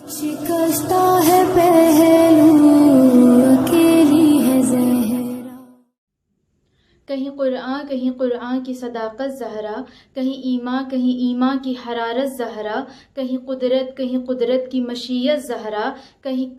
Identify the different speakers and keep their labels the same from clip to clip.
Speaker 1: شکستہ ہے پہلو اکیلی ہے زہرا.
Speaker 2: کہیں قرآن کی صداقت زہرا، کہیں ایمان کی حرارت زہرا، کہیں قدرت کی مشیت زہرا، کہیں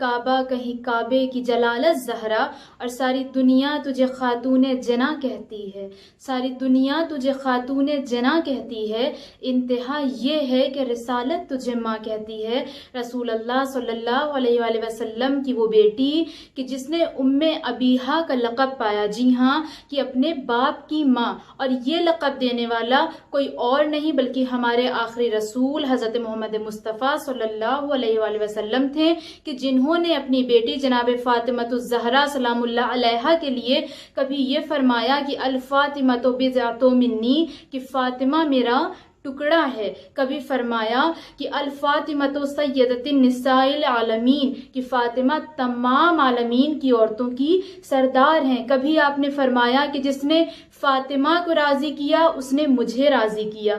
Speaker 2: کعبے کی جلالت زہرا. اور ساری دنیا تجھے خاتون جنا کہتی ہے، ساری دنیا تجھے خاتون جنا کہتی ہے. انتہا یہ ہے کہ رسالت تجھے ماں کہتی ہے. رسول اللہ صلی اللہ علیہ وآلہ وسلم کی وہ بیٹی کہ جس نے ام ابیہا کا لقب پایا، جی ہاں، کہ اپنے باپ کی ماں. اور یہ لقب دینے والا کوئی اور نہیں بلکہ ہمارے آخری رسول حضرت محمد مصطفیٰ صلی اللہ علیہ وآلہ وسلم تھے، کہ جنہوں نے اپنی بیٹی جناب فاطمۃ الزہرا سلام اللہ علیہا کے لیے کبھی یہ فرمایا کہ الفاطمۃ بضعۃ منی، کہ فاطمہ میرا ٹکڑا ہے. کبھی فرمایا کہ الفاطمۃ سیدۃ النساء العالمین، کہ فاطمہ تمام عالمین کی عورتوں کی سردار ہیں. کبھی آپ نے فرمایا کہ جس نے فاطمہ کو راضی کیا اس نے مجھے راضی کیا.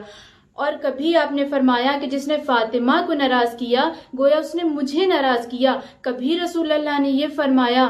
Speaker 2: اور کبھی آپ نے فرمایا کہ جس نے فاطمہ کو ناراض کیا گویا اس نے مجھے ناراض کیا. کبھی رسول اللہ نے یہ فرمایا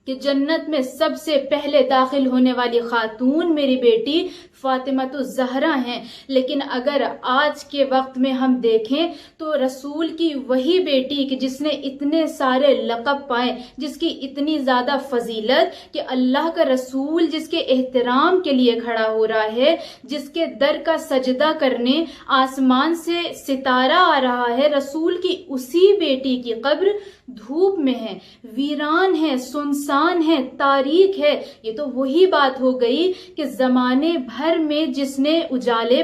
Speaker 2: کہ جنت میں سب سے پہلے داخل ہونے والی خاتون میری بیٹی فاطمۃ الزہرا ہیں. لیکن اگر آج کے وقت میں ہم دیکھیں تو رسول کی وہی بیٹی کہ جس نے اتنے سارے لقب پائے، جس کی اتنی زیادہ فضیلت کہ اللہ کا رسول جس کے احترام کے لیے کھڑا ہو رہا ہے، جس کے در کا سجدہ کرنے آسمان سے ستارہ آ رہا ہے، رسول کی اسی بیٹی کی قبر دھوپ میں ہے، ویران ہے، سنسان ہے، تاریک ہے. یہ تو وہی بات ہو گئی کہ زمانے بھر میں جس نے اجالے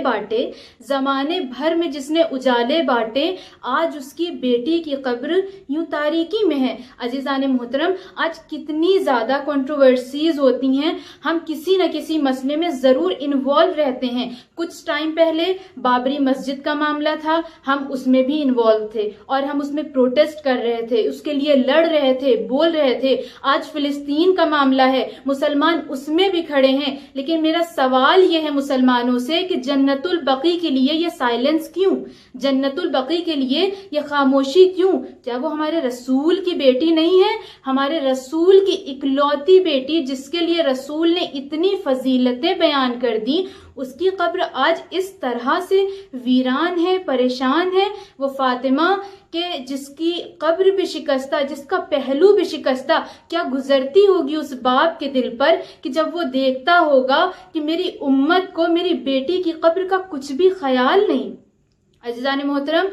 Speaker 2: بانٹے آج اس کی بیٹی کی قبر یوں تاریکی میں ہے. عزیزان محترم، آج کتنی زیادہ کنٹروورسیز ہوتی ہیں، ہم کسی نہ کسی مسئلے میں ضرور انوالو رہتے ہیں. کچھ ٹائم پہلے بابری مسجد کا معاملہ تھا، ہم اس میں بھی انوالو تھے اور ہم اس میں پروٹیسٹ کر رہے تھے، اس کے لیے لڑ رہے تھے، بول رہے تھے. آج فلسطین کا معاملہ ہے، مسلمان اس میں بھی کھڑے ہیں. لیکن میرا سوال یہ ہے مسلمانوں سے کہ جنت البقیع کے لیے یہ سائلنس کیوں؟ جنت البقیع کے لیے یہ خاموشی کیوں؟ کیا وہ ہمارے رسول کی بیٹی نہیں ہے؟ ہمارے رسول کی اکلوتی بیٹی جس کے لیے رسول نے اتنی فضیلتیں بیان کر دی، اس کی قبر آج اس طرح سے ویران ہے، پریشان ہے. وہ فاطمہ کہ جس کی قبر بھی شکستہ، جس کا پہلو بھی شکستہ، کیا گزرتی ہوگی اس باپ کے دل پر کہ جب وہ دیکھتا ہوگا کہ میری امت کو میری بیٹی کی قبر کا کچھ بھی خیال نہیں. عزیزان محترم،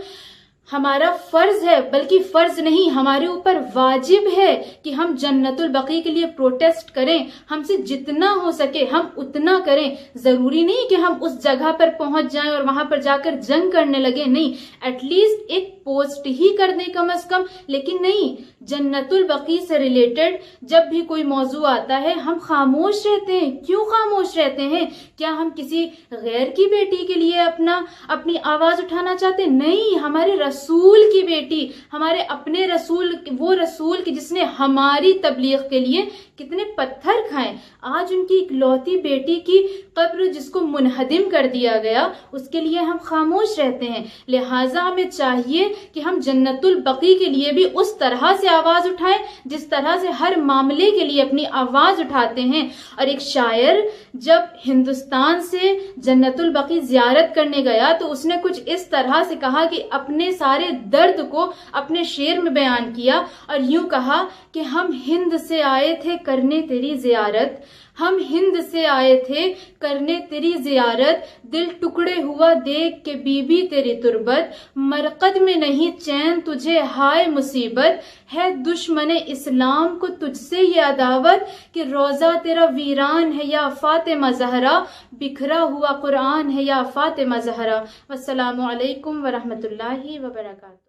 Speaker 2: ہمارا فرض ہے، بلکہ فرض نہیں، ہمارے اوپر واجب ہے کہ ہم جنت البقیع کے لیے پروٹیسٹ کریں. ہم سے جتنا ہو سکے ہم اتنا کریں. ضروری نہیں کہ ہم اس جگہ پر پہنچ جائیں اور وہاں پر جا کر جنگ کرنے لگے، نہیں، ایٹ لیسٹ ایک پوسٹ ہی کر دیں کم از کم. لیکن نہیں، جنت البقیع سے ریلیٹڈ جب بھی کوئی موضوع آتا ہے ہم خاموش رہتے ہیں. کیوں خاموش رہتے ہیں؟ کیا ہم کسی غیر کی بیٹی کے لیے اپنی آواز اٹھانا چاہتے ہیں؟ نہیں، ہمارے رسول کی بیٹی، ہمارے اپنے رسول، وہ رسول کی جس نے ہماری تبلیغ کے لیے کتنے پتھر کھائے، آج ان کی اکلوتی بیٹی کی قبر جس کو منہدم کر دیا گیا اس کے لیے ہم خاموش رہتے ہیں. لہٰذا ہمیں چاہیے کہ ہم جنت البقیع کے لیے بھی اس طرح سے آواز اٹھائیں جس طرح سے ہر معاملے کے لیے اپنی آواز اٹھاتے ہیں. اور ایک شاعر جب ہندوستان سے جنت البقیع زیارت کرنے گیا تو اس نے کچھ اس طرح سے کہا کہ اپنے سارے درد کو اپنے شعر میں بیان کیا اور یوں کہا کہ ہم ہند سے آئے تھے کرنے تیری زیارت، ہم ہند سے آئے تھے کرنے تیری زیارت، دل ٹکڑے ہوا دیکھ کے بی بی تیری تربت، مرقد میں نہیں چین تجھے ہائے مصیبت، ہے دشمن اسلام کو تجھ سے یہ عداوت کہ روزہ تیرا ویران ہے یا فاطمہ زہرا، بکھرا ہوا قرآن ہے یا فاطمہ زہرا. والسلام علیکم ورحمۃ اللہ وبرکاتہ.